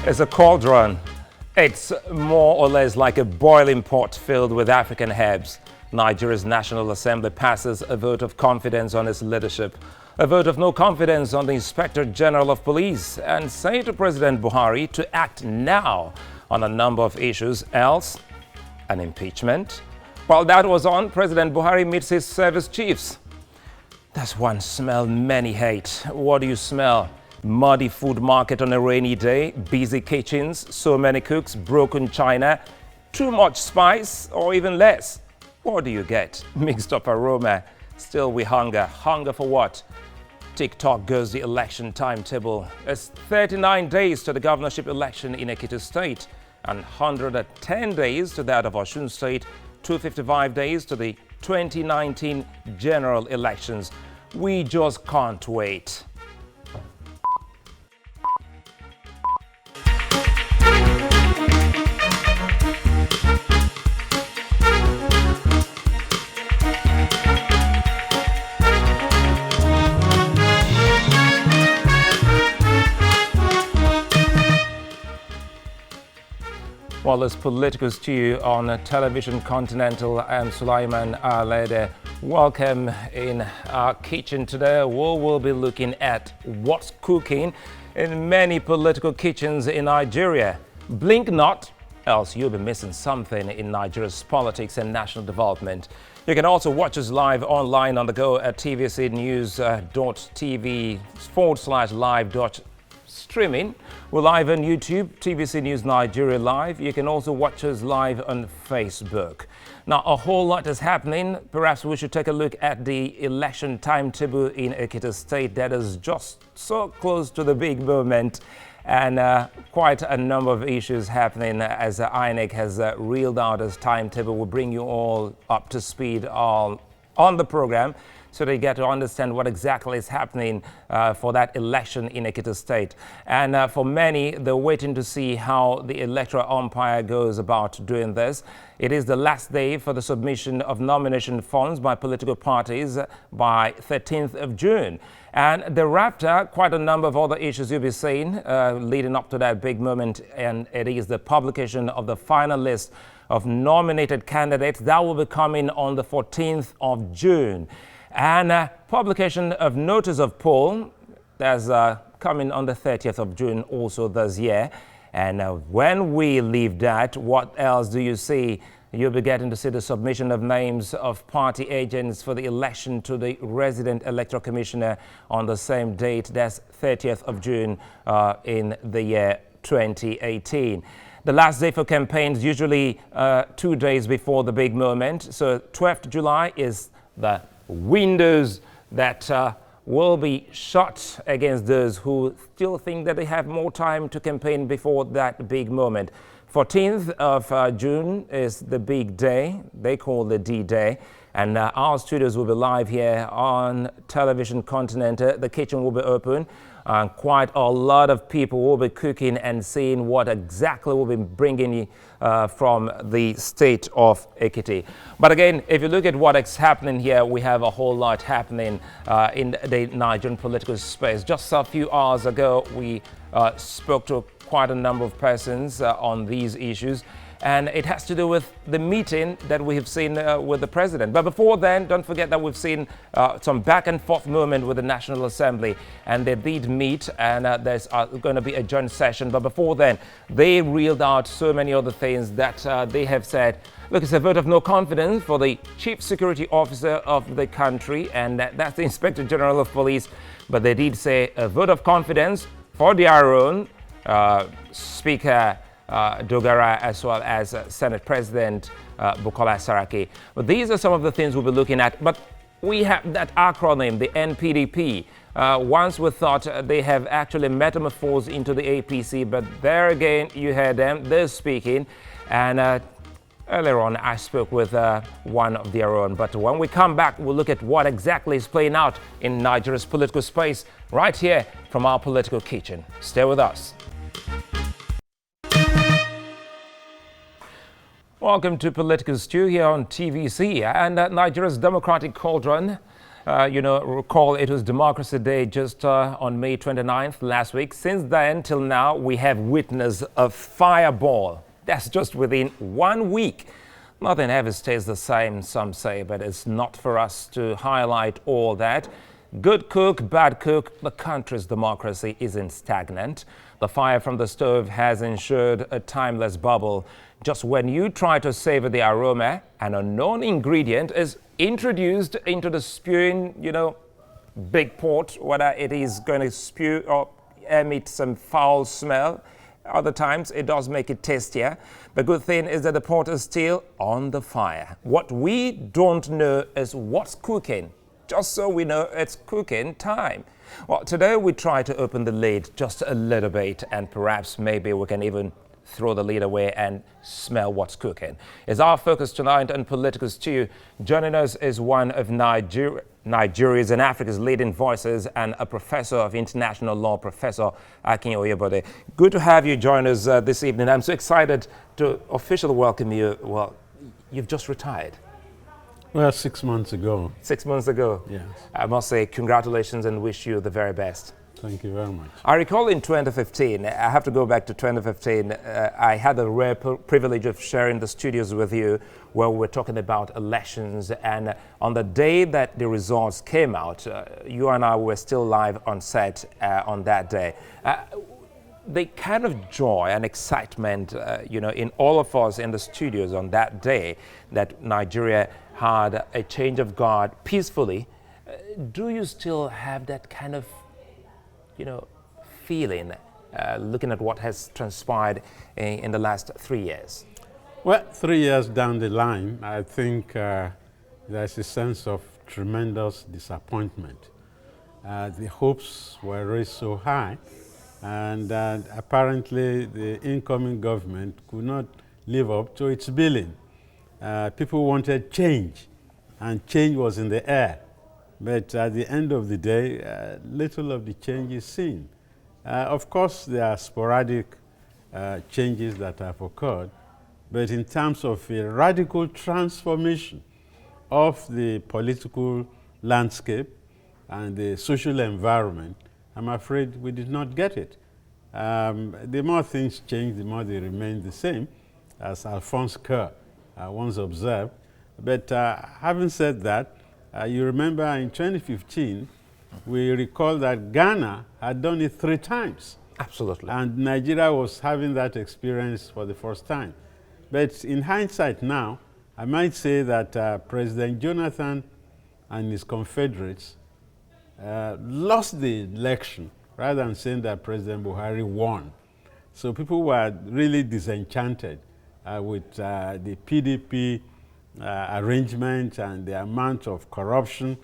It's a cauldron. It's more or less like a boiling pot filled with African herbs. Nigeria's National Assembly passes a vote of confidence on its leadership, a vote of no confidence on the Inspector General of Police, and saying to President Buhari to act now on a number of issues, else an impeachment. While that was on, President Buhari meets his service chiefs. That's one smell many hate. What do you smell? Muddy food market on a rainy day, busy kitchens, so many cooks, broken china, too much spice or even less. What do you get? Mixed up aroma. Still we hunger. Hunger for what? TikTok goes the election timetable. It's 39 days to the governorship election in Ekiti State and 110 days to that of Osun State, 255 days to the 2019 general elections. We just can't wait. Well, this political stew on Television Continental. I'm Sulaiman Alede. Welcome in our kitchen today. We will be looking at what's cooking in many political kitchens in Nigeria. Blink not, else you'll be missing something in Nigeria's politics and national development. You can also watch us live online on the go at tvcnews.tv/live.streaming. We're live on YouTube, TVC News Nigeria Live. You can also watch us live on Facebook. Now, a whole lot is happening. Perhaps we should take a look at the election timetable in Ekiti State that is just so close to the big moment. And quite a number of issues happening as INEC has reeled out its timetable. We'll bring you all up to speed on the program, so they get to understand what exactly is happening for that election in Ekiti State. And for many, they're waiting to see how the electoral umpire goes about doing this. It is the last day for the submission of nomination forms by political parties by 13th of June. And thereafter, quite a number of other issues you'll be seeing leading up to that big moment, and it is the publication of the final list of nominated candidates that will be coming on the 14th of June. And publication of notice of poll that's coming on the 30th of June also this year. And when we leave that, what else do you see? You'll be getting to see the submission of names of party agents for the election to the resident electoral commissioner on the same date. That's 30th of June in the year 2018. The last day for campaigns, usually 2 days before the big moment. So 12th July is the windows that will be shut against those who still think that they have more time to campaign before that big moment. 14th of June is the big day. They call the D-Day. And our studios will be live here on Television Continental. The kitchen will be open. Quite a lot of people will be cooking and seeing what exactly we'll be bringing you from the state of Ekiti. But again, if you look at what is happening here, we have a whole lot happening in the Nigerian political space. Just a few hours ago, we spoke to quite a number of persons on these issues. And it has to do with the meeting that we have seen with the president. But before then, don't forget that we've seen some back and forth movement with the National Assembly. And they did meet, and there's going to be a joint session. But before then, they reeled out so many other things that they have said. Look, it's a vote of no confidence for the chief security officer of the country, and that's the Inspector General of Police. But they did say a vote of confidence for their own Speaker Dogara, as well as Senate President Bukola Saraki. But these are some of the things we'll be looking at. But we have that acronym, the NPDP. Once we thought they have actually metamorphosed into the APC, but there again, you heard them, they're speaking. And earlier on, I spoke with one of their own. But when we come back, we'll look at what exactly is playing out in Nigeria's political space right here from our political kitchen. Stay with us. Welcome to Political Stew here on TVC. And Nigeria's democratic cauldron Recall it was Democracy Day just on May 29th last week. Since then till now, we have witnessed a fireball. That's just within 1 week. Nothing ever stays the same, some say, but it's not for us to highlight all that. Good cook, bad cook, the country's democracy isn't stagnant. The fire from the stove has ensured a timeless bubble. Just when you try to savor the aroma, an unknown ingredient is introduced into the spewing, big pot, whether it is going to spew or emit some foul smell. Other times it does make it tastier. The good thing is that the pot is still on the fire. What we don't know is what's cooking, just so we know it's cooking time. Well, today we try to open the lid just a little bit, and perhaps maybe we can even throw the lid away and smell what's cooking. It's our focus tonight on Political Stew. Joining us is one of Nigeria's and Africa's leading voices and a professor of international law, Professor Akin Oyebode. Good to have you join us this evening. I'm so excited to officially welcome you. Well, you've just retired. Well, 6 months ago. 6 months ago? Yes. I must say congratulations and wish you the very best. Thank you very much. I recall in 2015, I have to go back to 2015, I had the rare privilege of sharing the studios with you where we were talking about elections, and on the day that the results came out, you and I were still live on set on that day. The kind of joy and excitement, in all of us in the studios on that day that Nigeria had a change of guard peacefully, do you still have that kind of feeling, looking at what has transpired in the last 3 years? Well, 3 years down the line, I think there's a sense of tremendous disappointment. The hopes were raised so high, and apparently the incoming government could not live up to its billing. People wanted change, and change was in the air. But at the end of the day, little of the change is seen. Of course, there are sporadic changes that have occurred, but in terms of a radical transformation of the political landscape and the social environment, I'm afraid we did not get it. The more things change, the more they remain the same, as Alphonse Kerr once observed. But having said that, you remember in 2015, we recall that Ghana had done it 3 times. Absolutely. And Nigeria was having that experience for the first time. But in hindsight now, I might say that President Jonathan and his confederates lost the election rather than saying that President Buhari won. So people were really disenchanted with the PDP arrangement and the amount of corruption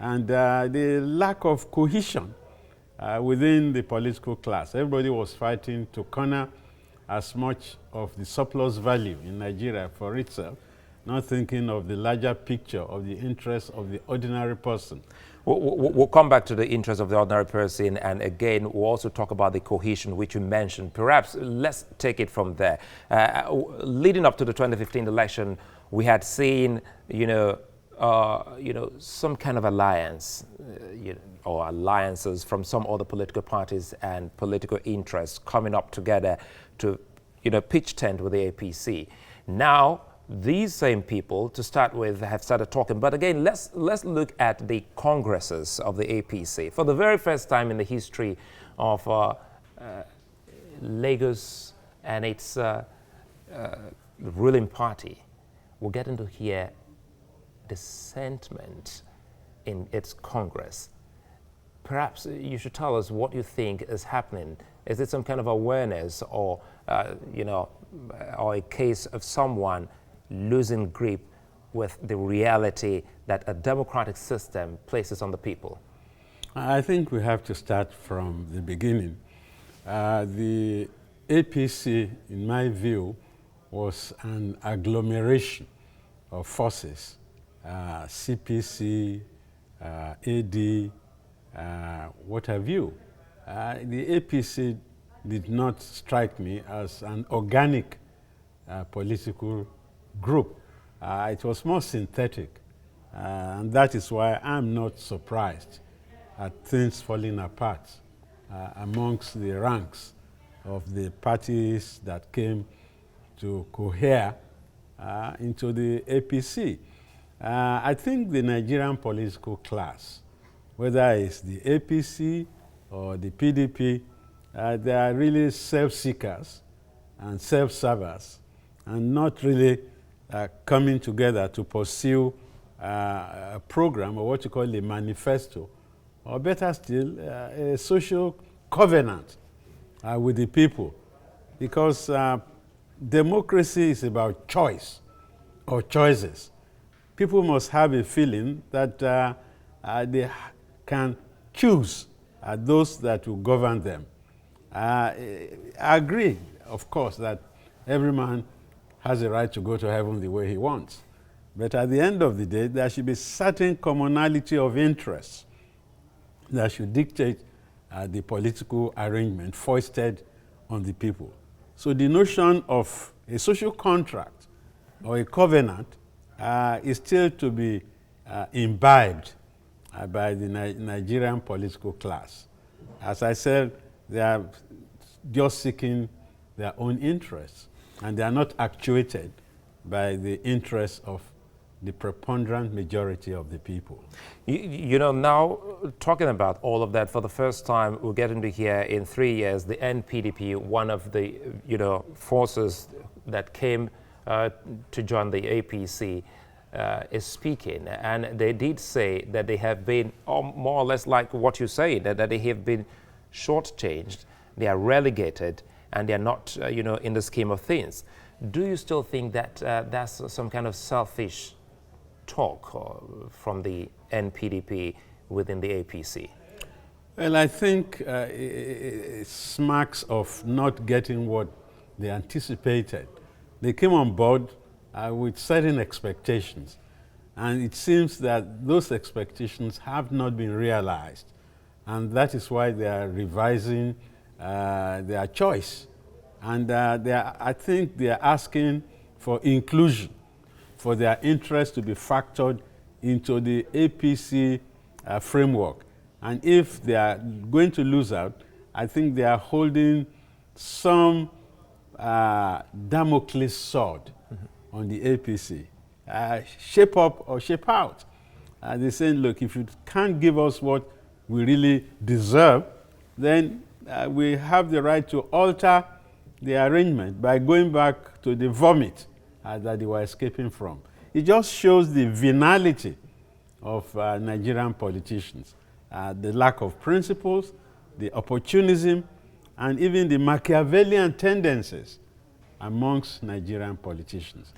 and the lack of cohesion within the political class. Everybody was fighting to corner as much of the surplus value in Nigeria for itself, not thinking of the larger picture of the interests of the ordinary person. We'll come back to the interests of the ordinary person, and again, we'll also talk about the cohesion which you mentioned. Perhaps let's take it from there. Leading up to the 2015 election, we had seen, some kind of alliance, or alliances from some other political parties and political interests coming up together to, pitch tent with the APC. Now, these same people, to start with, have started talking. But again, let's look at the congresses of the APC. For the very first time in the history of Lagos and its ruling party, we're getting to hear the sentiment in its Congress. Perhaps you should tell us what you think is happening. Is it some kind of awareness or, or a case of someone losing grip with the reality that a democratic system places on the people? I think we have to start from the beginning. The APC, in my view, was an agglomeration of forces, CPC, AD, what have you. The APC did not strike me as an organic political group. It was more synthetic. And that is why I'm not surprised at things falling apart amongst the ranks of the parties that came to cohere into the APC. I think the Nigerian political class, whether it's the APC or the PDP, they are really self-seekers and self-servers and not really coming together to pursue a program or what you call a manifesto, or better still, a social covenant with the people. Because democracy is about choice or choices. People must have a feeling that they can choose those that will govern them. I agree, of course, that every man has a right to go to heaven the way he wants. But at the end of the day, there should be certain commonality of interests that should dictate the political arrangement foisted on the people. So the notion of a social contract or a covenant is still to be imbibed by the Nigerian political class. As I said, they are just seeking their own interests, and they are not actuated by the interests of the preponderant majority of the people. You know, now talking about all of that for the first time, we're getting to hear in 3 years the NPDP, one of the forces that came to join the APC, is speaking, and they did say that they have been more or less like what you say, that they have been shortchanged, they are relegated, and they are not, in the scheme of things. Do you still think that that's some kind of selfish talk from the NPDP within the APC? Well, I think it smacks of not getting what they anticipated. They came on board with certain expectations, and it seems that those expectations have not been realized, and that is why they are revising their choice. And I think they are asking for inclusion, for their interest to be factored into the APC framework. And if they are going to lose out, I think they are holding some Damocles sword on the APC. Shape up or shape out. They're saying, look, if you can't give us what we really deserve, then we have the right to alter the arrangement by going back to the vomit that they were escaping from. It just shows the venality of Nigerian politicians, the lack of principles, the opportunism, and even the Machiavellian tendencies amongst Nigerian politicians.